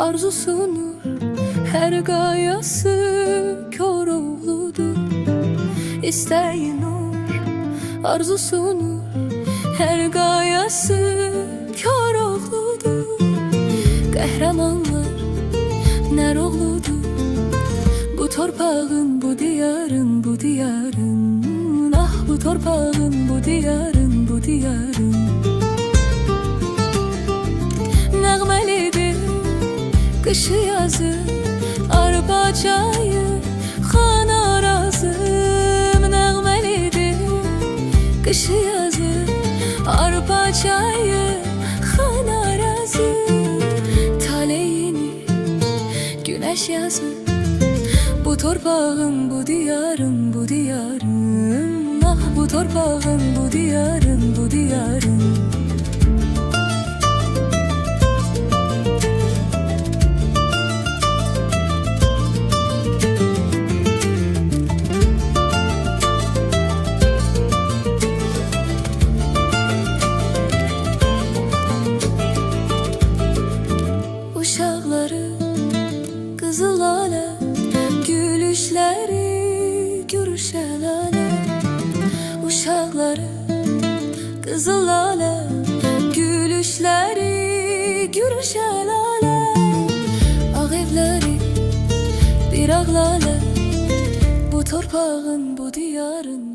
arzusunur, her gayası Koroğlu'dur. İsteği nur, arzusunur, her gayası Koroğlu'dur. Qəhrəmanlar nər oğludur, bu torpağın, bu diyarın, bu diyarın. Ah, bu torpağın, bu diyarın, bu diyarın. Nəğməlidir qışı yazı, arpa çayı, xan arazım. Nəğməlidir qışı yazı, arpa çayı, xan arazım. Taleyini güneş yazı, bu torpağın, bu diyarın, bu diyarın. Ah, bu torpağın, bu diyarın, bu diyarın. Uşaqları qızıl alə, gülüşləri gürüşəl alə. Uşaqları qızıl alə, gülüşləri gürüşəl alə. Ağ evləri bir ağlalə, bu torpağın, bu diyarın.